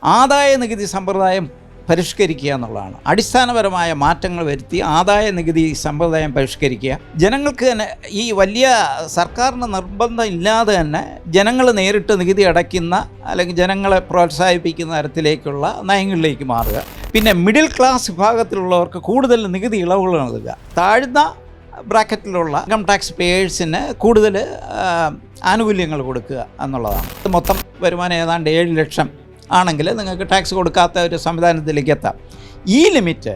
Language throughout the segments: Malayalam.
ആദായ നികുതി സമ്പ്രദായം പരിഷ്കരിക്കുക എന്നുള്ളതാണ്. അടിസ്ഥാനപരമായ മാറ്റങ്ങൾ വരുത്തി ആദായ നികുതി സമ്പ്രദായം പരിഷ്കരിക്കുക. ജനങ്ങൾക്ക് തന്നെ ഈ വലിയ സർക്കാരിന് നിർബന്ധം ഇല്ലാതെ തന്നെ ജനങ്ങൾ നേരിട്ട് നികുതി അടയ്ക്കുന്ന അല്ലെങ്കിൽ ജനങ്ങളെ പ്രോത്സാഹിപ്പിക്കുന്ന തരത്തിലേക്കുള്ള നയങ്ങളിലേക്ക് മാറുക. പിന്നെ മിഡിൽ ക്ലാസ് വിഭാഗത്തിലുള്ളവർക്ക് കൂടുതൽ നികുതി ഇളവുകൾ നൽകുക. താഴ്ന്ന ബ്രാക്കറ്റിലുള്ള ഇൻകം ടാക്സ് പേയേഴ്സിന് കൂടുതൽ ആനുകൂല്യങ്ങൾ കൊടുക്കുക എന്നുള്ളതാണ്. മൊത്തം വരുമാനം ഏതാണ്ട് 7 ലക്ഷം ആണെങ്കിൽ നിങ്ങൾക്ക് ടാക്സ് കൊടുക്കാത്ത ഒരു സംവിധാനത്തിലേക്ക് എത്താം. ഈ ലിമിറ്റ്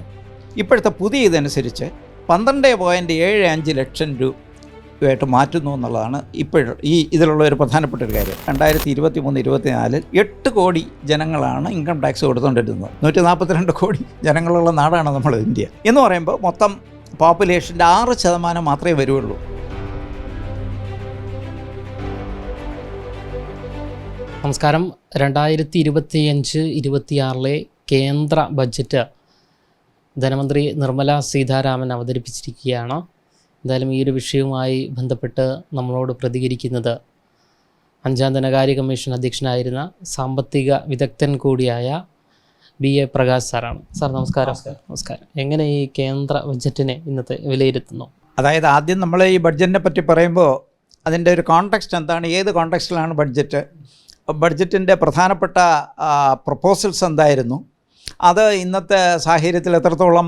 ഇപ്പോഴത്തെ പുതിയ ഇതനുസരിച്ച് 12.75 ലക്ഷം രൂപയായിട്ട് മാറ്റുന്നു എന്നുള്ളതാണ് ഇപ്പോഴും ഇതിലുള്ള ഒരു പ്രധാനപ്പെട്ട ഒരു കാര്യം. 2023-24 8 കോടി ജനങ്ങളാണ് ഇൻകം ടാക്സ് കൊടുത്തുകൊണ്ടിരുന്നത്. 142 കോടി ജനങ്ങളുള്ള നാടാണ് നമ്മൾ ഇന്ത്യ എന്ന് പറയുമ്പോൾ മൊത്തം പോപ്പുലേഷൻ്റെ 6% മാത്രമേ വരുള്ളൂ. നമസ്കാരം. 2025-26 കേന്ദ്ര ബഡ്ജറ്റ് ധനമന്ത്രി നിർമ്മല സീതാരാമൻ അവതരിപ്പിച്ചിരിക്കുകയാണ്. എന്തായാലും ഈ ഒരു വിഷയവുമായി ബന്ധപ്പെട്ട് നമ്മളോട് പ്രതികരിക്കുന്നത് 5ാം ധനകാര്യ കമ്മീഷൻ അധ്യക്ഷനായിരുന്ന സാമ്പത്തിക വിദഗ്ധൻ കൂടിയായ BA പ്രകാശ് സാറാണ്. സാർ നമസ്കാരം. നമസ്കാരം. എങ്ങനെ ഈ കേന്ദ്ര ബഡ്ജറ്റിനെ ഇന്നത്തെ വിലയിരുത്തുന്നു? അതായത് ആദ്യം നമ്മൾ ഈ ബഡ്ജറ്റിനെ പറ്റി പറയുമ്പോൾ അതിൻ്റെ ഒരു കോണ്ടെക്സ്റ്റ് എന്താണ്, ഏത് കോണ്ടെക്സ്റ്റിലാണ് ബഡ്ജറ്റിൻ്റെ പ്രധാനപ്പെട്ട പ്രപ്പോസൽസ് എന്തായിരുന്നു, അത് ഇന്നത്തെ സാഹചര്യത്തിൽ എത്രത്തോളം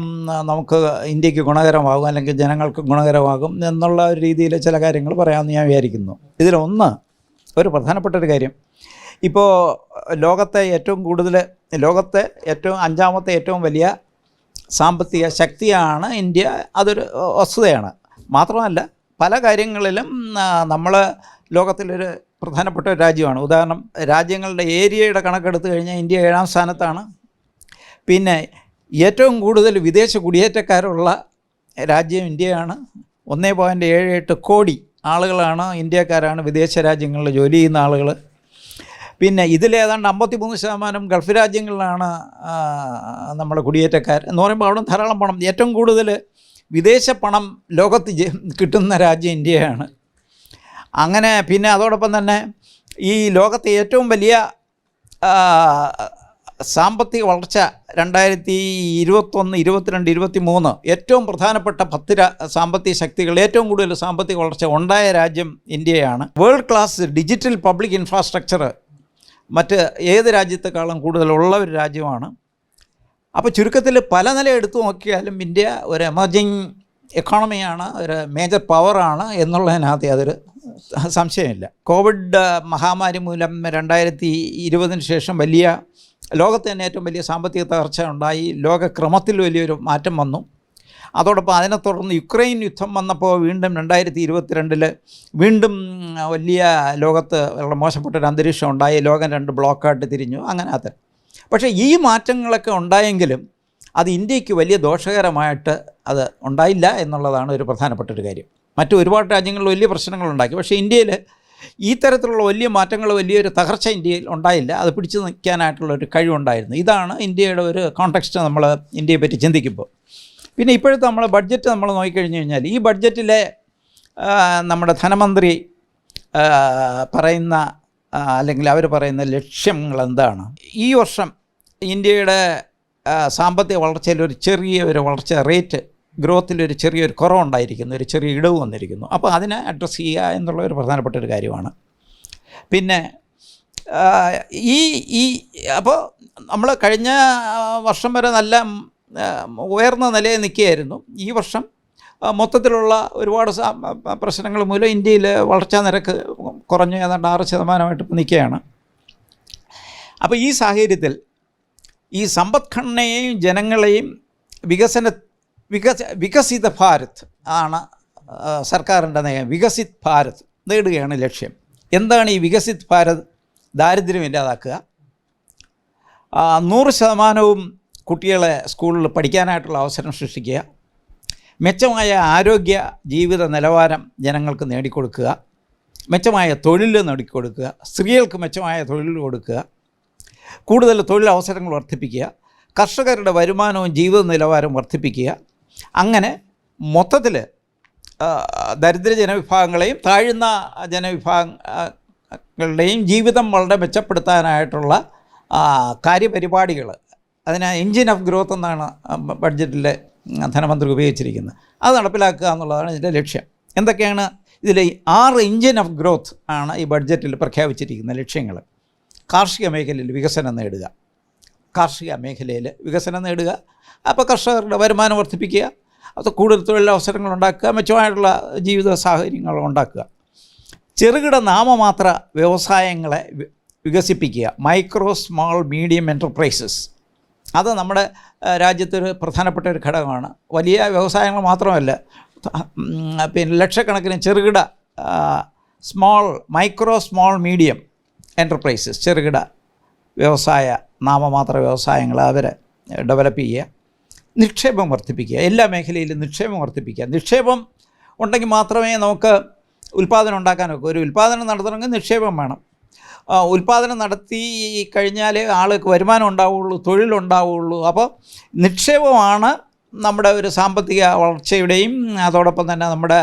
നമുക്ക് ഇന്ത്യക്ക് ഗുണകരമാകും അല്ലെങ്കിൽ ജനങ്ങൾക്ക് ഗുണകരമാകും എന്നുള്ള ഒരു രീതിയിൽ ചില കാര്യങ്ങൾ പറയാമെന്ന് ഞാൻ വിചാരിക്കുന്നു. ഇതിലൊന്ന് ഒരു പ്രധാനപ്പെട്ട ഒരു കാര്യം, ഇപ്പോൾ ലോകത്തെ 5ാമത്തെ ഏറ്റവും വലിയ സാമ്പത്തിക ശക്തിയാണ് ഇന്ത്യ. അതൊരു വസ്തുതയാണ്. മാത്രമല്ല പല കാര്യങ്ങളിലും നമ്മൾ ലോകത്തിലൊരു പ്രധാനപ്പെട്ട ഒരു രാജ്യമാണ്. ഉദാഹരണം, രാജ്യങ്ങളുടെ ഏരിയയുടെ കണക്കെടുത്ത് കഴിഞ്ഞാൽ ഇന്ത്യ 7ാം സ്ഥാനത്താണ്. പിന്നെ ഏറ്റവും കൂടുതൽ വിദേശ കുടിയേറ്റക്കാരുള്ള രാജ്യം ഇന്ത്യയാണ്. 1.78 കോടി ആളുകളാണ് ഇന്ത്യക്കാരാണ് വിദേശ രാജ്യങ്ങളിൽ ജോലി ചെയ്യുന്ന ആളുകൾ. പിന്നെ ഇതിലേതാണ്ട് 53% ഗൾഫ് രാജ്യങ്ങളിലാണ് നമ്മുടെ കുടിയേറ്റക്കാർ എന്ന് പറയുമ്പോൾ അവിടെ ധാരാളം പണം, ഏറ്റവും കൂടുതൽ വിദേശ പണം ലോകത്ത് കിട്ടുന്ന രാജ്യം ഇന്ത്യയാണ്. അങ്ങനെ പിന്നെ അതോടൊപ്പം തന്നെ ഈ ലോകത്തെ ഏറ്റവും വലിയ സാമ്പത്തിക വളർച്ച 2021, 22, 23 ഏറ്റവും പ്രധാനപ്പെട്ട 10 സാമ്പത്തിക ശക്തികൾ ഏറ്റവും കൂടുതൽ സാമ്പത്തിക വളർച്ച ഉണ്ടായ രാജ്യം ഇന്ത്യയാണ്. World class digital public infrastructure മറ്റ് ഏത് രാജ്യത്തെക്കാളും കൂടുതലുള്ള ഒരു രാജ്യമാണ്. അപ്പോൾ ചുരുക്കത്തിൽ പല നില എടുത്തു നോക്കിയാലും ഇന്ത്യ ഒരു എമർജിങ് എക്കോണമിയാണ്, ഒരു മേജർ പവറാണ് എന്നുള്ളതിനകത്ത് യാതൊരു സംശയമില്ല. കോവിഡ് മഹാമാരി മൂലം 2020 ശേഷം ലോകത്ത് തന്നെ ഏറ്റവും വലിയ സാമ്പത്തിക തകർച്ച ഉണ്ടായി. ലോകക്രമത്തിൽ വലിയൊരു മാറ്റം വന്നു. അതോടൊപ്പം അതിനെ തുടർന്ന് യുക്രൈൻ യുദ്ധം വന്നപ്പോൾ വീണ്ടും 2022 വീണ്ടും വലിയ ലോകത്ത് വളരെ മോശപ്പെട്ടൊരു അന്തരീക്ഷം ഉണ്ടായി. ലോകം 2 ബ്ലോക്കായിട്ട് തിരിഞ്ഞു. അങ്ങനെ അത് പക്ഷേ ഈ മാറ്റങ്ങളൊക്കെ ഉണ്ടായെങ്കിലും അത് ഇന്ത്യക്ക് വലിയ ദോഷകരമായിട്ട് അത് ഉണ്ടായില്ല എന്നുള്ളതാണ് ഒരു പ്രധാനപ്പെട്ട ഒരു കാര്യം. മറ്റു ഒരുപാട് രാജ്യങ്ങളിൽ വലിയ പ്രശ്നങ്ങളുണ്ടാക്കി. പക്ഷേ ഇന്ത്യയിൽ ഈ തരത്തിലുള്ള വലിയ മാറ്റങ്ങൾ, വലിയൊരു തകർച്ച ഇന്ത്യയിൽ ഉണ്ടായില്ല. അത് പിടിച്ചു നിൽക്കാനായിട്ടുള്ളൊരു കഴിവുണ്ടായിരുന്നു. ഇതാണ് ഇന്ത്യയുടെ ഒരു കോണ്ടെക്സ്റ്റ് നമ്മൾ ഇന്ത്യയെ പറ്റി ചിന്തിക്കുമ്പോൾ. പിന്നെ ഇപ്പോഴത്തെ നമ്മൾ ബഡ്ജറ്റ് നമ്മൾ നോക്കിക്കഴിഞ്ഞ് കഴിഞ്ഞാൽ ഈ ബഡ്ജറ്റിലെ നമ്മുടെ ധനമന്ത്രി പറയുന്ന അല്ലെങ്കിൽ അവർ പറയുന്ന ലക്ഷ്യങ്ങൾ എന്താണ്? ഈ വർഷം ഇന്ത്യയുടെ സാമ്പത്തിക വളർച്ചയിൽ ഒരു ചെറിയൊരു വളർച്ച റേറ്റ് ഗ്രോത്തിലൊരു ചെറിയൊരു കുറവുണ്ടായിരിക്കുന്നു, ഒരു ചെറിയ ഇടവ് വന്നിരിക്കുന്നു. അപ്പോൾ അതിനെ അഡ്രസ്സ് ചെയ്യുക എന്നുള്ള ഒരു പ്രധാനപ്പെട്ട ഒരു കാര്യമാണ്. പിന്നെ അപ്പോൾ നമ്മൾ കഴിഞ്ഞ വർഷം വരെ നല്ല ഉയർന്ന നിലയിൽ നിൽക്കുകയായിരുന്നു. ഈ വർഷം മൊത്തത്തിലുള്ള ഒരുപാട് പ്രശ്നങ്ങൾ മൂലം ഇന്ത്യയിൽ വളർച്ചാ നിരക്ക് കുറഞ്ഞ് ഏതാണ്ട് 6% ഇപ്പോൾ നിൽക്കുകയാണ്. അപ്പോൾ ഈ സാഹചര്യത്തിൽ ഈ സമ്പദ്ഘടനയെയും ജനങ്ങളെയും വികസിത ഭാരത് ആണ് സർക്കാരിൻ്റെ നയം. വികസിത് ഭാരത് നേടുകയാണ് ലക്ഷ്യം. എന്താണ് ഈ വികസിത് ഭാരത്? ദാരിദ്ര്യം ഇല്ലാതാക്കുക, 100% കുട്ടികളെ സ്കൂളിൽ പഠിക്കാനായിട്ടുള്ള അവസരം സൃഷ്ടിക്കുക, മെച്ചമായ ആരോഗ്യ ജീവിത നിലവാരം ജനങ്ങൾക്ക് നേടിക്കൊടുക്കുക, മെച്ചമായ തൊഴിൽ നേടിക്കൊടുക്കുക, സ്ത്രീകൾക്ക് മെച്ചമായ തൊഴിൽ കൊടുക്കുക, കൂടുതൽ തൊഴിലവസരങ്ങൾ വർദ്ധിപ്പിക്കുക, കർഷകരുടെ വരുമാനവും ജീവിത നിലവാരവും വർദ്ധിപ്പിക്കുക. അങ്ങനെ മൊത്തത്തിൽ ദരിദ്ര ജനവിഭാഗങ്ങളെയും താഴ്ന്ന ജനവിഭാഗങ്ങളുടെയും ജീവിതം വളരെ മെച്ചപ്പെടുത്താനായിട്ടുള്ള കാര്യപരിപാടികൾ, അതിന് എൻജിൻ ഓഫ് ഗ്രോത്ത് എന്നാണ് ബഡ്ജറ്റിൽ ധനമന്ത്രി ഉപയോഗിച്ചിരിക്കുന്നത്. അത് നടപ്പിലാക്കുക എന്നുള്ളതാണ് ഇതിൻ്റെ ലക്ഷ്യം. എന്തൊക്കെയാണ് ഇതിൽ 6 എൻജിൻ ഓഫ് ഗ്രോത്ത് ആണ് ഈ ബഡ്ജറ്റിൽ പ്രഖ്യാപിച്ചിരിക്കുന്ന ലക്ഷ്യങ്ങൾ. കാർഷിക മേഖലയിൽ വികസനം നേടുക, അപ്പോൾ കർഷകരുടെ വരുമാനം വർദ്ധിപ്പിക്കുക, അത് കൂടുതൽ തൊഴിലവസരങ്ങൾ ഉണ്ടാക്കുക, മെച്ചമായിട്ടുള്ള ജീവിത സാഹചര്യങ്ങൾ ഉണ്ടാക്കുക. ചെറുകിട നാമമാത്ര വ്യവസായങ്ങളെ വികസിപ്പിക്കുക, മൈക്രോ സ്മോൾ മീഡിയം എൻ്റർപ്രൈസസ്. അത് നമ്മുടെ രാജ്യത്തൊരു പ്രധാനപ്പെട്ട ഒരു ഘടകമാണ്. വലിയ വ്യവസായങ്ങൾ മാത്രമല്ല, പിന്നെ ലക്ഷക്കണക്കിന് ചെറുകിട മൈക്രോ സ്മോൾ മീഡിയം എൻ്റർപ്രൈസസ്, ചെറുകിട വ്യവസായ നാമമാത്ര വ്യവസായങ്ങൾ അവരെ ഡെവലപ്പ് ചെയ്യുക. നിക്ഷേപം വർദ്ധിപ്പിക്കുക, എല്ലാ മേഖലയിലും നിക്ഷേപം വർദ്ധിപ്പിക്കുക. നിക്ഷേപം ഉണ്ടെങ്കിൽ മാത്രമേ നമുക്ക് ഉൽപ്പാദനം ഉണ്ടാക്കാനൊക്കെ. ഒരു ഉൽപ്പാദനം നടത്തണമെങ്കിൽ നിക്ഷേപം വേണം. ഉൽപ്പാദനം നടത്തി കഴിഞ്ഞാൽ ആൾക്ക് വരുമാനം ഉണ്ടാവുകയുള്ളൂ, തൊഴിലുണ്ടാവുകയുള്ളൂ. അപ്പോൾ നിക്ഷേപമാണ് നമ്മുടെ ഒരു സാമ്പത്തിക വളർച്ചയുടെയും അതോടൊപ്പം തന്നെ നമ്മുടെ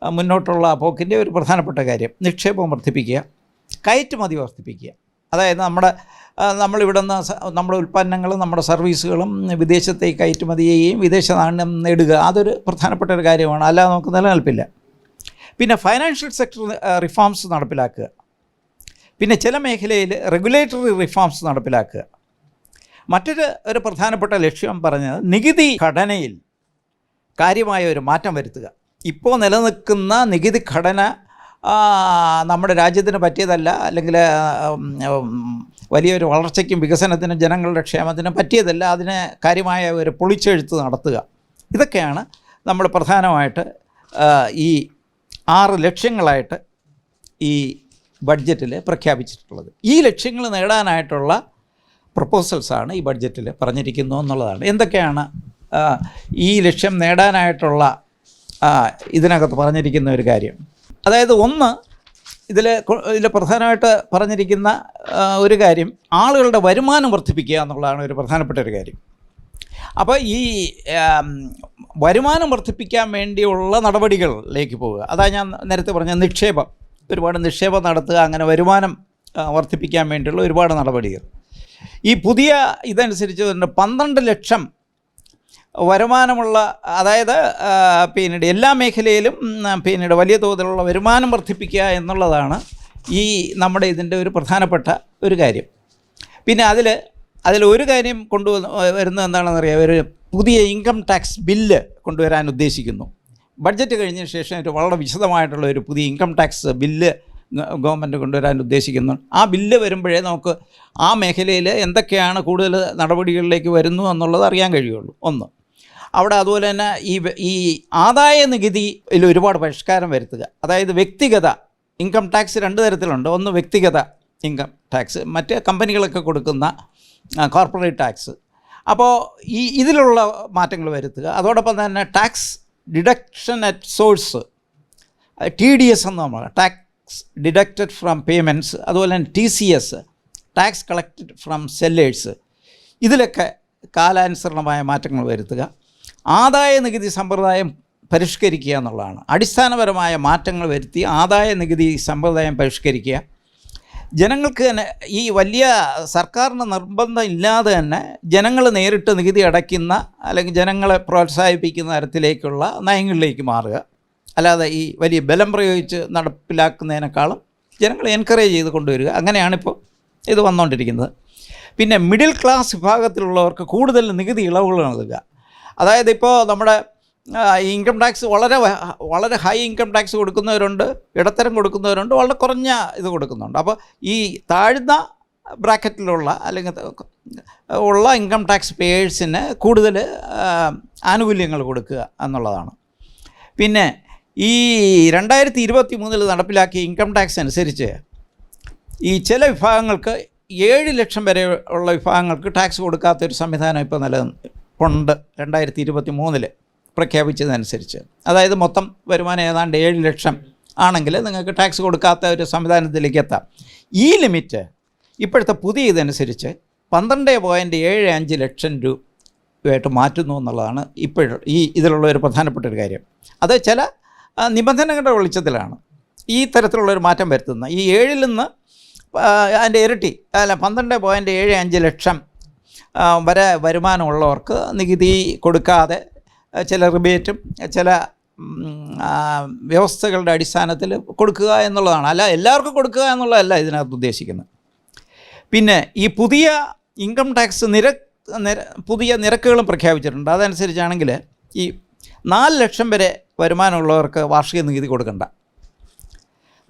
മുന്നോട്ടുള്ള പോക്കിൻ്റെ ഒരു പ്രധാനപ്പെട്ട കാര്യം. നിക്ഷേപം വർദ്ധിപ്പിക്കുക, കയറ്റുമതി വർദ്ധിപ്പിക്കുക. അതായത് നമ്മളിവിടെ നിന്ന് നമ്മുടെ ഉൽപ്പന്നങ്ങളും നമ്മുടെ സർവീസുകളും വിദേശത്തേക്ക് കയറ്റുമതി ചെയ്യുകയും വിദേശ നാണ്യം നേടുക, അതൊരു പ്രധാനപ്പെട്ട ഒരു കാര്യമാണ്. അല്ലാതെ നമുക്ക് നിലനിൽപ്പില്ല. പിന്നെ ഫൈനാൻഷ്യൽ സെക്ടർ റിഫോംസ് നടപ്പിലാക്കുക. പിന്നെ ചില മേഖലയിൽ റെഗുലേറ്ററി റിഫോംസ് നടപ്പിലാക്കുക. മറ്റൊരു പ്രധാനപ്പെട്ട ലക്ഷ്യം പറഞ്ഞത് നികുതി ഘടനയിൽ കാര്യമായ ഒരു മാറ്റം വരുത്തുക. ഇപ്പോൾ നിലനിൽക്കുന്ന നികുതി ഘടന നമ്മുടെ രാജ്യത്തിന് പറ്റിയതല്ല, അല്ലെങ്കിൽ വലിയൊരു വളർച്ചയ്ക്കും വികസനത്തിനും ജനങ്ങളുടെ ക്ഷേമത്തിനും പറ്റിയതല്ല. അതിന് കാര്യമായ ഒരു പൊളിച്ചെഴുത്ത് നടത്തുക. ഇതൊക്കെയാണ് നമ്മൾ പ്രധാനമായിട്ട് ഈ 6 ലക്ഷ്യങ്ങളായിട്ട് ഈ ബഡ്ജറ്റിൽ പ്രഖ്യാപിച്ചിട്ടുള്ളത്. ഈ ലക്ഷ്യങ്ങൾ നേടാനായിട്ടുള്ള പ്രപ്പോസൽസാണ് ഈ ബഡ്ജറ്റിൽ പറഞ്ഞിരിക്കുന്നു എന്നുള്ളതാണ്. എന്തൊക്കെയാണ് ഈ ലക്ഷ്യം നേടാനായിട്ടുള്ള ഇതിനകത്ത് പറഞ്ഞിരിക്കുന്ന ഒരു കാര്യം? അതായത് ഇതിൽ പ്രധാനമായിട്ട് പറഞ്ഞിരിക്കുന്ന ഒരു കാര്യം ആളുകളുടെ വരുമാനം വർദ്ധിപ്പിക്കുക എന്നുള്ളതാണ് ഒരു പ്രധാനപ്പെട്ട ഒരു കാര്യം. അപ്പോൾ ഈ വരുമാനം വർദ്ധിപ്പിക്കാൻ വേണ്ടിയുള്ള നടപടികളിലേക്ക് പോവുക. അതാണ് ഞാൻ നേരത്തെ പറഞ്ഞ ഒരുപാട് നിക്ഷേപം നടത്തുക, അങ്ങനെ വരുമാനം വർദ്ധിപ്പിക്കാൻ വേണ്ടിയുള്ള ഒരുപാട് നടപടികൾ. ഈ പുതിയ ഇതനുസരിച്ച് 12 ലക്ഷം വരുമാനമുള്ള, അതായത് പിന്നീട് എല്ലാ മേഖലയിലും പിന്നീട് വലിയ തോതിലുള്ള വരുമാനം വർദ്ധിപ്പിക്കുക എന്നുള്ളതാണ് ഈ നമ്മുടെ ഇതിൻ്റെ ഒരു പ്രധാനപ്പെട്ട ഒരു കാര്യം. പിന്നെ അതിൽ ഒരു കാര്യം വരുന്നത് എന്താണെന്നറിയാം, ഒരു പുതിയ ഇൻകം ടാക്സ് ബില്ല് കൊണ്ടുവരാൻ ഉദ്ദേശിക്കുന്നു. ബഡ്ജറ്റ് കഴിഞ്ഞ ശേഷം ഒരു വളരെ വിശദമായിട്ടുള്ള ഒരു പുതിയ ഇൻകം ടാക്സ് ബില്ല് ഗവൺമെൻറ് കൊണ്ടുവരാൻ ഉദ്ദേശിക്കുന്നു. ആ ബില്ല് വരുമ്പോഴേ നമുക്ക് ആ മേഖലയിൽ എന്തൊക്കെയാണ് കൂടുതൽ നടപടികളിലേക്ക് വരുന്നു എന്നുള്ളത് അറിയാൻ കഴിയുള്ളൂ. അവിടെ അതുപോലെ തന്നെ ഈ ആദായ നികുതിയിൽ ഒരുപാട് പരിഷ്കാരം വരുത്തുക. അതായത് വ്യക്തിഗത ഇൻകം ടാക്സ് 2 തരത്തിലുണ്ട്. ഒന്ന് വ്യക്തിഗത ഇൻകം ടാക്സ്, മറ്റ് കമ്പനികളൊക്കെ കൊടുക്കുന്ന കോർപ്പറേറ്റ് ടാക്സ്. അപ്പോൾ ഇതിലുള്ള മാറ്റങ്ങൾ വരുത്തുക. അതോടൊപ്പം തന്നെ tax deduction at source, TDS എന്ന് നമ്മൾ, ടാക്സ് ഡിഡക്റ്റഡ് ഫ്രം പേയ്മെൻറ്റ്സ്. അതുപോലെ തന്നെ TCS, tax collected from sellers. ഇതിലൊക്കെ കാലാനുസരണമായ മാറ്റങ്ങൾ വരുത്തുക. ആദായ നികുതി സമ്പ്രദായം പരിഷ്കരിക്കുക എന്നുള്ളതാണ്. അടിസ്ഥാനപരമായ മാറ്റങ്ങൾ വരുത്തി ആദായ നികുതി സമ്പ്രദായം പരിഷ്കരിക്കുക. ജനങ്ങൾക്ക് തന്നെ ഈ വലിയ സർക്കാരിന് നിർബന്ധം ഇല്ലാതെ തന്നെ ജനങ്ങൾ നേരിട്ട് നികുതി അടയ്ക്കുന്ന, അല്ലെങ്കിൽ ജനങ്ങളെ പ്രോത്സാഹിപ്പിക്കുന്ന തരത്തിലേക്കുള്ള നയങ്ങളിലേക്ക് മാറുക. അല്ലാതെ ഈ വലിയ ബലം പ്രയോഗിച്ച് നടപ്പിലാക്കുന്നതിനേക്കാളും ജനങ്ങളെ എൻകറേജ് ചെയ്ത് കൊണ്ടുവരിക. അങ്ങനെയാണിപ്പോൾ ഇത് വന്നുകൊണ്ടിരിക്കുന്നത്. പിന്നെ മിഡിൽ ക്ലാസ് വിഭാഗത്തിലുള്ളവർക്ക് കൂടുതൽ നികുതി ഇളവുകൾ നൽകുക. അതായത് ഇപ്പോൾ നമ്മുടെ ഇൻകം ടാക്സ് വളരെ ഹൈ ഇൻകം ടാക്സ് കൊടുക്കുന്നവരുണ്ട്, ഇടത്തരം കൊടുക്കുന്നവരുണ്ട്, വളരെ കുറഞ്ഞ ഇത് കൊടുക്കുന്നുണ്ട്. അപ്പോൾ ഈ താഴ്ന്ന ബ്രാക്കറ്റിലുള്ള അല്ലെങ്കിൽ ഉള്ള ഇൻകം ടാക്സ് പേയേഴ്സിന് കൂടുതൽ ആനുകൂല്യങ്ങൾ കൊടുക്കുക എന്നുള്ളതാണ്. പിന്നെ ഈ 2023 നടപ്പിലാക്കിയ ഇൻകം ടാക്സ് അനുസരിച്ച് ഈ ചില വിഭാഗങ്ങൾക്ക് 7 ലക്ഷം വരെ ഉള്ള വിഭാഗങ്ങൾക്ക് ടാക്സ് കൊടുക്കാത്തൊരു സംവിധാനം ഇപ്പോൾ നിലനിൽപ്പുണ്ട് 2023 പ്രഖ്യാപിച്ചതനുസരിച്ച്. അതായത് മൊത്തം വരുമാനം ഏതാണ്ട് 7 ലക്ഷം ആണെങ്കിൽ നിങ്ങൾക്ക് ടാക്സ് കൊടുക്കാത്ത ഒരു സംവിധാനത്തിലേക്ക് എത്താം. ഈ ലിമിറ്റ് ഇപ്പോഴത്തെ പുതിയ ഇതനുസരിച്ച് 12.75 ലക്ഷം രൂപയായിട്ട് മാറ്റുന്നു എന്നുള്ളതാണ് ഇപ്പോഴും ഇതിലുള്ള ഒരു പ്രധാനപ്പെട്ട ഒരു കാര്യം. അത് ചില നിബന്ധനകളുടെ വെളിച്ചത്തിലാണ് ഈ തരത്തിലുള്ളൊരു മാറ്റം വരുത്തുന്നത്. ഈ 7ൽ നിന്ന് അതിൻ്റെ ഇരട്ടി അല്ല 12.75 ലക്ഷം വരെ വരുമാനമുള്ളവർക്ക് നികുതി കൊടുക്കാതെ ചില റിബേറ്റും ചില വ്യവസ്ഥകളുടെ അടിസ്ഥാനത്തിൽ കൊടുക്കുക എന്നുള്ളതാണ്. അല്ല എല്ലാവർക്കും കൊടുക്കുക എന്നുള്ളതല്ല ഇതിനകത്ത് ഉദ്ദേശിക്കുന്നത്. പിന്നെ ഈ പുതിയ ഇൻകം ടാക്സ് പുതിയ നിരക്കുകളും പ്രഖ്യാപിച്ചിട്ടുണ്ട്. അതനുസരിച്ചാണെങ്കിൽ ഈ 4 ലക്ഷം വരെ വരുമാനമുള്ളവർക്ക് വാർഷിക നികുതി കൊടുക്കണ്ട,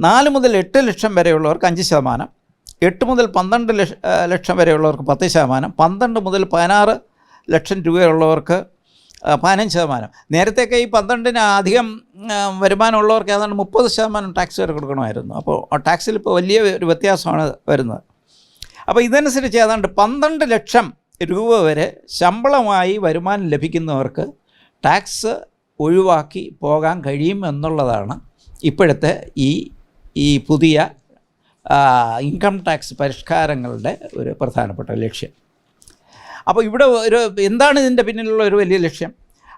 4 മുതൽ 8 ലക്ഷം വരെയുള്ളവർക്ക് 5%, 8 മുതൽ 12 ലക്ഷം വരെയുള്ളവർക്ക് 10%, 12 മുതൽ 16 ലക്ഷം രൂപയുള്ളവർക്ക് 15%. നേരത്തെയൊക്കെ ഈ 12-ന് അധികം വരുമാനമുള്ളവർക്ക് ഏതാണ്ട് 30% ടാക്സ് വരെ കൊടുക്കണമായിരുന്നു. അപ്പോൾ ടാക്സിൽ ഇപ്പോൾ വലിയ ഒരു വ്യത്യാസമാണ് വരുന്നത്. അപ്പോൾ ഇതനുസരിച്ച് ഏതാണ്ട് 12 ലക്ഷം രൂപ വരെ ശമ്പളമായി വരുമാനം ലഭിക്കുന്നവർക്ക് ടാക്സ് ഒഴിവാക്കി പോകാൻ കഴിയും എന്നുള്ളതാണ് ഇപ്പോഴത്തെ ഈ പുതിയ ഇൻകം ടാക്സ് പരിഷ്കാരങ്ങളുടെ ഒരു പ്രധാനപ്പെട്ട ലക്ഷ്യം. അപ്പോൾ ഇവിടെ എന്താണ് ഇതിൻ്റെ പിന്നിലുള്ള ഒരു വലിയ ലക്ഷ്യം?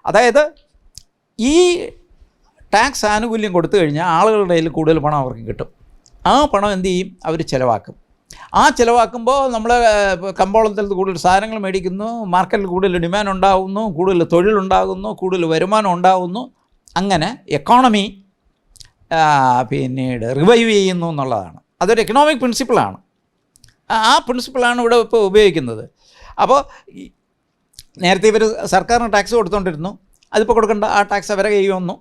അതായത് ഈ ടാക്സ് ആനുകൂല്യം കൊടുത്തു കഴിഞ്ഞാൽ ആളുകളുടെ കയ്യിൽ കൂടുതൽ പണം അവർക്ക് കിട്ടും. ആ പണം എന്ത് ചെയ്യും? അവർ ചിലവാക്കും. ആ ചിലവാക്കുമ്പോൾ നമ്മൾ കമ്പോളത്തിൽ കൂടുതൽ സാധനങ്ങൾ മേടിക്കുന്നു, മാർക്കറ്റിൽ കൂടുതൽ ഡിമാൻഡ് ഉണ്ടാകുന്നു, കൂടുതൽ തൊഴിലുണ്ടാകുന്നു, കൂടുതൽ വരുമാനം ഉണ്ടാകുന്നു. അങ്ങനെ എക്കോണമി പിന്നീട് റിവൈവ് ചെയ്യുന്നു എന്നുള്ളതാണ്. അതൊരു എക്കണോമിക് പ്രിൻസിപ്പിളാണ്. ആ പ്രിൻസിപ്പിളാണ് ഇവിടെ ഇപ്പോൾ ഉപയോഗിക്കുന്നത്. അപ്പോൾ നേരത്തെ ഇവർ സർക്കാരിന് ടാക്സ് കൊടുത്തുകൊണ്ടിരുന്നു, അതിപ്പോൾ കൊടുക്കേണ്ട, ആ ടാക്സ് അവരെ കയ്യിൽ വന്നു.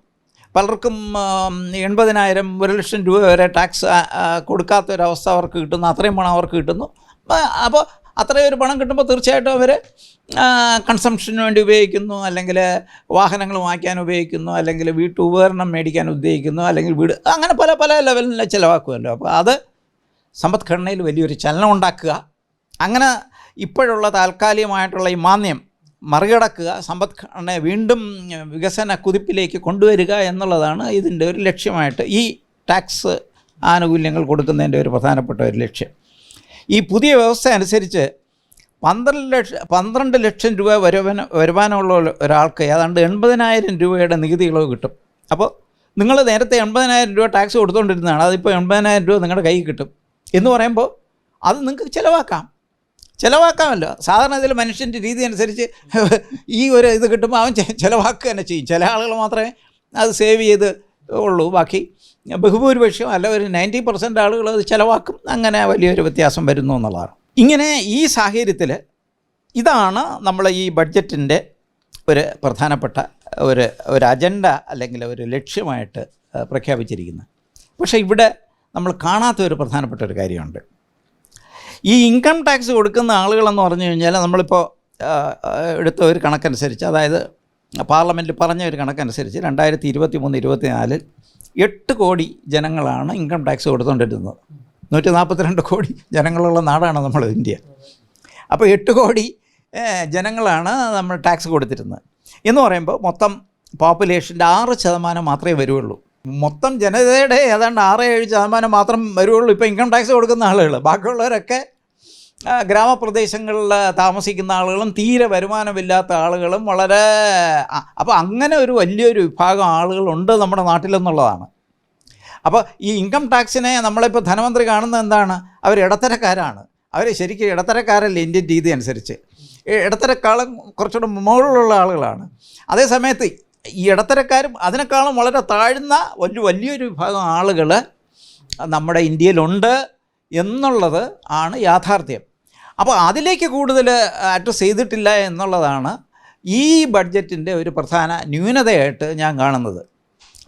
പലർക്കും 80,000 1 ലക്ഷം രൂപ വരെ ടാക്സ് കൊടുക്കാത്തൊരവസ്ഥ അവർക്ക് കിട്ടുന്നു, അത്രയും പണം അവർക്ക് കിട്ടുന്നു. അപ്പോൾ അത്രയും ഒരു പണം കിട്ടുമ്പോൾ തീർച്ചയായിട്ടും അവർ കൺസംഷന് വേണ്ടി ഉപയോഗിക്കുന്നു, അല്ലെങ്കിൽ വാഹനങ്ങൾ വാങ്ങിക്കാൻ ഉപയോഗിക്കുന്നു, അല്ലെങ്കിൽ വീട്ടുപകരണം മേടിക്കാൻ ഉപയോഗിക്കുന്നു, അല്ലെങ്കിൽ വീട്, അങ്ങനെ പല പല ലെവലിൽ ചിലവാക്കുമല്ലോ. അപ്പോൾ അത് സമ്പദ്ഘടനയിൽ വലിയൊരു ചലനം ഉണ്ടാക്കുക, അങ്ങനെ ഇപ്പോഴുള്ള താൽക്കാലികമായിട്ടുള്ള ഈ മാന്ദ്യം മറികടക്കുക, സമ്പദ്ഘടനയെ വീണ്ടും വികസന കുതിപ്പിലേക്ക് കൊണ്ടുവരിക എന്നുള്ളതാണ് ഇതിൻ്റെ ഒരു ലക്ഷ്യമായിട്ട് ഈ ടാക്സ് ആനുകൂല്യങ്ങൾ കൊടുക്കുന്നതിൻ്റെ ഒരു പ്രധാനപ്പെട്ട ഒരു ലക്ഷ്യം. ഈ പുതിയ വ്യവസ്ഥ അനുസരിച്ച് 12 ലക്ഷം രൂപ വരുമാനമുള്ള ഒരാൾക്ക് ഏതാണ്ട് 80,000 രൂപയുടെ നികുതി ഇളവ് കിട്ടും. അപ്പോൾ നിങ്ങൾ നേരത്തെ 80,000 രൂപ ടാക്സ് കൊടുത്തുകൊണ്ടിരുന്നതാണ്, അതിപ്പോൾ 80,000 രൂപ നിങ്ങളുടെ കയ്യിൽ കിട്ടും എന്ന് പറയുമ്പോൾ അത് നിങ്ങൾക്ക് ചിലവാക്കാമല്ലോ. സാധാരണ ഇതിൽ മനുഷ്യൻ്റെ രീതി അനുസരിച്ച് ഈ ഒരു ഇത് കിട്ടുമ്പോൾ അവൻ ചിലവാക്കുക തന്നെ ചെയ്യും. ചില ആളുകൾ മാത്രമേ അത് സേവ് ചെയ്ത് ഉള്ളൂ, ബാക്കി ബഹുഭൂരിപക്ഷം അല്ല ഒരു 90% ആളുകൾ അത് ചിലവാക്കും. അങ്ങനെ വലിയൊരു വ്യത്യാസം വരുന്നു എന്നുള്ളതാണ്. ഇങ്ങനെ ഈ സാഹചര്യത്തിൽ ഇതാണ് നമ്മൾ ഈ ബഡ്ജറ്റിൻ്റെ ഒരു പ്രധാനപ്പെട്ട ഒരു അജണ്ട അല്ലെങ്കിൽ ഒരു ലക്ഷ്യമായിട്ട് പ്രഖ്യാപിച്ചിരിക്കുന്നത്. പക്ഷേ ഇവിടെ നമ്മൾ കാണാത്ത ഒരു പ്രധാനപ്പെട്ട ഒരു കാര്യമുണ്ട്. ഈ ഇൻകം ടാക്സ് കൊടുക്കുന്ന ആളുകളെന്ന് പറഞ്ഞു കഴിഞ്ഞാൽ നമ്മളിപ്പോൾ എടുത്ത ഒരു കണക്കനുസരിച്ച്, അതായത് പാർലമെൻറ്റിൽ പറഞ്ഞ ഒരു കണക്കനുസരിച്ച് 2023-24 8 കോടി ജനങ്ങളാണ് ഇൻകം ടാക്സ് കൊടുത്തുകൊണ്ടിരുന്നത്. 142 കോടി ജനങ്ങളുള്ള നാടാണ് നമ്മൾ ഇന്ത്യ. അപ്പോൾ 8 കോടി ജനങ്ങളാണ് നമ്മൾ ടാക്സ് കൊടുത്തിരുന്നത് എന്ന് പറയുമ്പോൾ മൊത്തം പോപ്പുലേഷൻ്റെ 6% മാത്രമേ വരുള്ളൂ. മൊത്തം ജനതയുടെ ഏതാണ്ട് 6-7% മാത്രം വരുള്ളൂ ഇപ്പോൾ ഇൻകം ടാക്സ് കൊടുക്കുന്ന ആളുകൾ. ബാക്കിയുള്ളവരൊക്കെ ഗ്രാമപ്രദേശങ്ങളിൽ താമസിക്കുന്ന ആളുകളും തീരെ വരുമാനമില്ലാത്ത ആളുകളും വളരെ അപ്പോൾ അങ്ങനെ ഒരു വലിയൊരു വിഭാഗം ആളുകളുണ്ട് നമ്മുടെ നാട്ടിലെന്നുള്ളതാണ്. അപ്പോൾ ഈ ഇൻകം ടാക്സിനെ നമ്മളിപ്പോൾ ധനമന്ത്രി കാണുന്നത് എന്താണ്? അവർ ഇടത്തരക്കാരാണ്. അവർ ശരിക്കും ഇടത്തരക്കാരല്ല ഇന്ത്യൻ രീതി അനുസരിച്ച്. ഇടത്തരക്കാളും കുറച്ചുകൂടെ മുകളിലുള്ള ആളുകളാണ്. അതേ സമയത്ത് ഈ ഇടത്തരക്കാരും അതിനേക്കാളും വളരെ താഴ്ന്ന വലിയൊരു വിഭാഗം ആളുകൾ നമ്മുടെ ഇന്ത്യയിലുണ്ട് എന്നുള്ളത് ആണ് യാഥാർത്ഥ്യം. അപ്പോൾ അതിലേക്ക് കൂടുതൽ അഡ്രസ്സ് ചെയ്തിട്ടില്ല എന്നുള്ളതാണ് ഈ ബഡ്ജറ്റിൻ്റെ ഒരു പ്രധാന ന്യൂനതയായിട്ട് ഞാൻ കാണുന്നത്.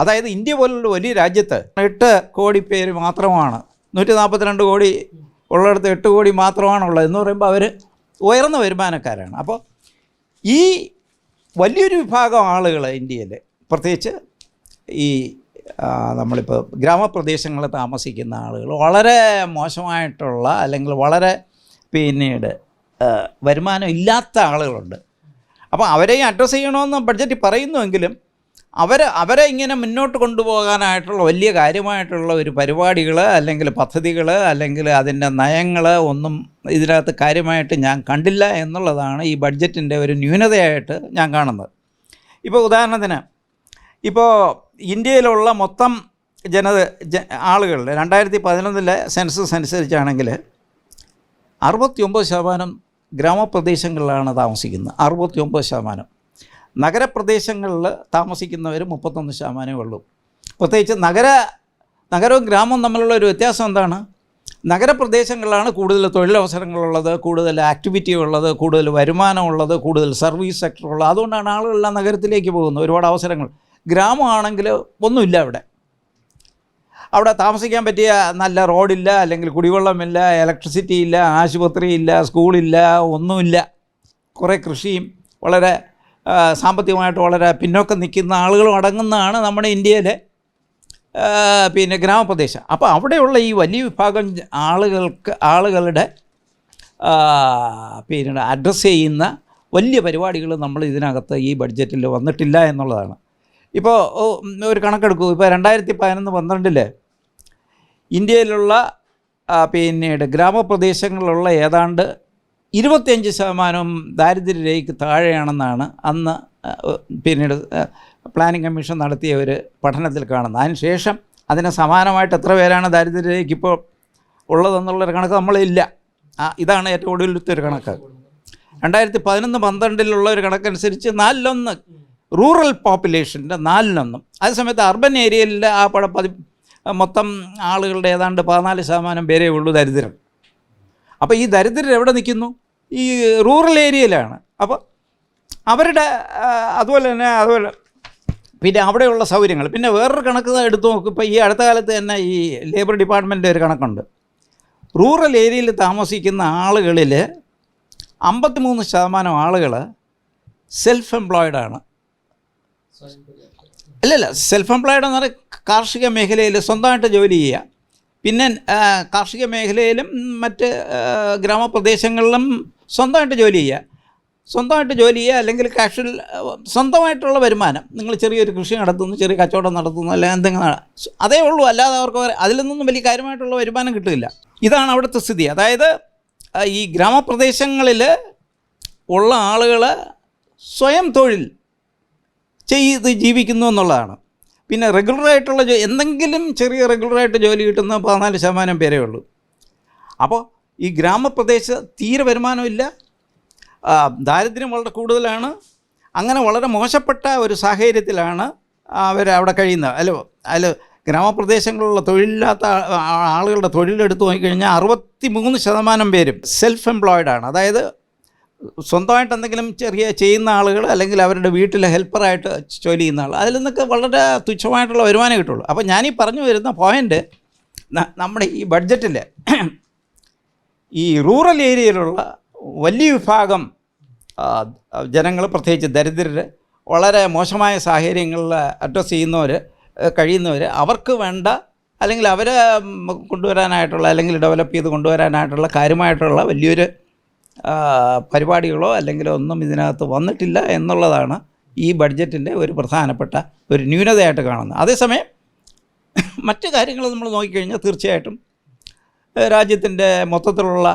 അതായത് ഇന്ത്യ പോലുള്ള വലിയ രാജ്യത്ത് 8 കോടി പേര് മാത്രമാണ്, 142 കോടി ഉള്ളിടത്ത് 8 കോടി മാത്രമാണുള്ളത് എന്ന് പറയുമ്പോൾ അവർ ഉയർന്ന വരുമാനക്കാരാണ്. അപ്പോൾ ഈ വലിയൊരു വിഭാഗം ആളുകൾ ഇന്ത്യയിൽ, പ്രത്യേകിച്ച് ഈ നമ്മളിപ്പോൾ ഗ്രാമപ്രദേശങ്ങളിൽ താമസിക്കുന്ന ആളുകൾ, വളരെ മോശമായിട്ടുള്ള അല്ലെങ്കിൽ വളരെ പിന്നീട് വരുമാനം ഇല്ലാത്ത ആളുകളുണ്ട്. അപ്പോൾ അവരെയും അഡ്രസ്സ് ചെയ്യണമെന്ന് ബഡ്ജറ്റ് പറയുന്നുവെങ്കിലും അവരെ ഇങ്ങനെ മുന്നോട്ട് കൊണ്ടുപോകാനായിട്ടുള്ള വലിയ കാര്യമായിട്ടുള്ള ഒരു പരിപാടികൾ അല്ലെങ്കിൽ പദ്ധതികൾ അല്ലെങ്കിൽ അതിൻ്റെ നയങ്ങൾ ഒന്നും ഇതിനകത്ത് കാര്യമായിട്ട് ഞാൻ കണ്ടില്ല എന്നുള്ളതാണ് ഈ ബഡ്ജറ്റിൻ്റെ ഒരു ന്യൂനതയായിട്ട് ഞാൻ കാണുന്നത്. ഇപ്പോൾ ഉദാഹരണത്തിന്, ഇപ്പോൾ ഇന്ത്യയിലുള്ള മൊത്തം ആളുകളുടെ 2011 സെൻസസ് അനുസരിച്ചാണെങ്കിൽ 69% ഗ്രാമപ്രദേശങ്ങളിലാണ് താമസിക്കുന്നത്. 69%. നഗരപ്രദേശങ്ങളിൽ താമസിക്കുന്നവർ 31% ഉള്ളൂ. പ്രത്യേകിച്ച് നഗരവും ഗ്രാമവും തമ്മിലുള്ള ഒരു വ്യത്യാസം എന്താണ്? നഗരപ്രദേശങ്ങളിലാണ് കൂടുതൽ തൊഴിലവസരങ്ങളുള്ളത്, കൂടുതൽ ആക്ടിവിറ്റി ഉള്ളത്, കൂടുതൽ വരുമാനമുള്ളത്, കൂടുതൽ സർവീസ് സെക്ടർ ഉള്ളത്. അതുകൊണ്ടാണ് ആളുകളെല്ലാം നഗരത്തിലേക്ക് പോകുന്നത്. ഒരുപാട് അവസരങ്ങൾ. ഗ്രാമമാണെങ്കിൽ ഒന്നുമില്ല. അവിടെ താമസിക്കാൻ പറ്റിയ നല്ല റോഡില്ല, അല്ലെങ്കിൽ കുടിവെള്ളമില്ല, ഇലക്ട്രിസിറ്റി ഇല്ല, ആശുപത്രി ഇല്ല, സ്കൂളില്ല, ഒന്നുമില്ല. കുറേ കൃഷിയും വളരെ സാമ്പത്തികമായിട്ട് വളരെ പിന്നോക്കം നിൽക്കുന്ന ആളുകളും അടങ്ങുന്നതാണ് നമ്മുടെ ഇന്ത്യയിലെ ഗ്രാമപ്രദേശം. അപ്പോൾ അവിടെയുള്ള ഈ വലിയ വിഭാഗം ആളുകളുടെ അഡ്രസ്സ് ചെയ്യുന്ന വലിയ പരിപാടികൾ നമ്മൾ ഇതിനകത്ത് ഈ ബഡ്ജറ്റിൽ വന്നിട്ടില്ല എന്നുള്ളതാണ്. ഇപ്പോൾ ഒരു കണക്കെടുക്കൂ. ഇപ്പോൾ 2011-12 ഇന്ത്യയിലുള്ള ഗ്രാമപ്രദേശങ്ങളിലുള്ള ഏതാണ്ട് 25% ദാരിദ്ര്യരേഖയ്ക്ക് താഴെയാണെന്നാണ് അന്ന് പിന്നീട് പ്ലാനിംഗ് കമ്മീഷൻ നടത്തിയ ഒരു പഠനത്തിൽ കാണുന്നത്. അതിനുശേഷം അതിന് സമാനമായിട്ട് എത്ര പേരാണ് ദാരിദ്ര്യരേഖയ്ക്ക് ഇപ്പോൾ ഉള്ളതെന്നുള്ളൊരു കണക്ക് നമ്മളില്ല. ഇതാണ് ഏറ്റവും ഒടുവിലത്തെ ഒരു കണക്ക്. 2011-12 ഒരു കണക്കനുസരിച്ച് 4/1 റൂറൽ പോപ്പുലേഷൻ്റെ 4/1. അതേസമയത്ത് അർബൻ ഏരിയയിൽ മൊത്തം ആളുകളുടെ ഏതാണ്ട് 14% പേരേ ഉള്ളൂ ദരിദ്രർ. അപ്പോൾ ഈ ദരിദ്രർ എവിടെ നിൽക്കുന്നു? ഈ റൂറൽ ഏരിയയിലാണ്. അപ്പോൾ അവരുടെ അതുപോലെ പിന്നെ അവിടെയുള്ള സൗകര്യങ്ങൾ. പിന്നെ വേറൊരു കണക്ക് എടുത്തു നോക്കും. ഇപ്പോൾ ഈ അടുത്ത കാലത്ത് തന്നെ ഈ ലേബർ ഡിപ്പാർട്ട്മെൻറ്റിൻ്റെ ഒരു കണക്കുണ്ട്. റൂറൽ ഏരിയയിൽ താമസിക്കുന്ന ആളുകളിൽ 53% ആളുകൾ സെൽഫ് എംപ്ലോയിഡാണ്. അല്ലല്ല, സെൽഫ് എംപ്ലോയിഡ് എന്ന് പറഞ്ഞാൽ കാർഷിക മേഖലയിൽ സ്വന്തമായിട്ട് ജോലി ചെയ്യുക. പിന്നെ കാർഷിക മേഖലയിലും മറ്റ് ഗ്രാമപ്രദേശങ്ങളിലും സ്വന്തമായിട്ട് ജോലി ചെയ്യുക, അല്ലെങ്കിൽ കാഷ്വൽ സ്വന്തമായിട്ടുള്ള വരുമാനം. നിങ്ങൾ ചെറിയൊരു കൃഷി നടത്തുന്നു, ചെറിയ കച്ചവടം നടത്തുന്നു, അല്ലെങ്കിൽ എന്തെങ്കിലും അതേ ഉള്ളൂ. അല്ലാതെ അവർക്ക് അതിൽ നിന്നൊന്നും വലിയ കാര്യമായിട്ടുള്ള വരുമാനം കിട്ടില്ല. ഇതാണ് അവിടുത്തെ സ്ഥിതി. അതായത് ഈ ഗ്രാമപ്രദേശങ്ങളിൽ ഉള്ള ആളുകൾ സ്വയം തൊഴിൽ ചെയ്ത് ജീവിക്കുന്നു എന്നുള്ളതാണ്. പിന്നെ റെഗുലറായിട്ടുള്ള എന്തെങ്കിലും ചെറിയ റെഗുലറായിട്ട് ജോലി കിട്ടുന്ന 14% പേരേ ഉള്ളൂ. അപ്പോൾ ഈ ഗ്രാമപ്രദേശ തീരെ വരുമാനമില്ല, ദാരിദ്ര്യം വളരെ കൂടുതലാണ്. അങ്ങനെ വളരെ മോശപ്പെട്ട ഒരു സാഹചര്യത്തിലാണ് അവരവിടെ കഴിയുന്നത്. അതിൽ ഗ്രാമപ്രദേശങ്ങളിലുള്ള തൊഴിലില്ലാത്ത ആളുകളുടെ തൊഴിലെടുത്ത് നോക്കിക്കഴിഞ്ഞാൽ 63% പേരും സെൽഫ് എംപ്ലോയിഡാണ്. അതായത് സ്വന്തമായിട്ട് എന്തെങ്കിലും ചെറിയ ചെയ്യുന്ന ആളുകൾ, അല്ലെങ്കിൽ അവരുടെ വീട്ടിലെ ഹെൽപ്പറായിട്ട് ജോലി ചെയ്യുന്ന ആൾ, അതിൽ നിന്നൊക്കെ വളരെ തുച്ഛമായിട്ടുള്ള വരുമാനം കിട്ടുള്ളൂ. അപ്പോൾ ഞാനീ പറഞ്ഞു വരുന്ന പോയിൻ്റ്, നമ്മുടെ ഈ ബഡ്ജറ്റിൽ ഈ റൂറൽ ഏരിയയിലുള്ള വലിയ വിഭാഗം ജനങ്ങൾ, പ്രത്യേകിച്ച് ദരിദ്രർ, വളരെ മോശമായ സാഹചര്യങ്ങളിൽ കഴിയുന്നവർ, അവർക്ക് വേണ്ട, അല്ലെങ്കിൽ അവരെ കൊണ്ടുവരാനായിട്ടുള്ള, അല്ലെങ്കിൽ ഡെവലപ്പ് ചെയ്ത് കൊണ്ടുവരാനായിട്ടുള്ള കാര്യമായിട്ടുള്ള വലിയൊരു പരിപാടികളോ അല്ലെങ്കിൽ ഒന്നും ഇതിനകത്ത് വന്നിട്ടില്ല എന്നുള്ളതാണ് ഈ ബഡ്ജറ്റിൻ്റെ ഒരു പ്രധാനപ്പെട്ട ഒരു ന്യൂനതയായിട്ട് കാണുന്നത്. അതേസമയം മറ്റ് കാര്യങ്ങൾ നമ്മൾ നോക്കിക്കഴിഞ്ഞാൽ തീർച്ചയായിട്ടും രാജ്യത്തിൻ്റെ മൊത്തത്തിലുള്ള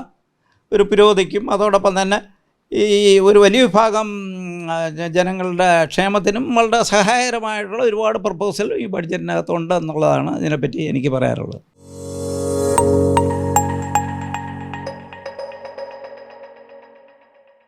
ഒരു പുരോഗതിക്കും അതോടൊപ്പം തന്നെ ഈ ഒരു വലിയ വിഭാഗം ജനങ്ങളുടെ ക്ഷേമത്തിനും വളരെ സഹായകരമായിട്ടുള്ള ഒരുപാട് പ്രപ്പോസൽ ഈ ബഡ്ജറ്റിനകത്തുണ്ട് എന്നുള്ളതാണ് ഇതിനെപ്പറ്റി എനിക്ക് പറയാറുള്ളത്.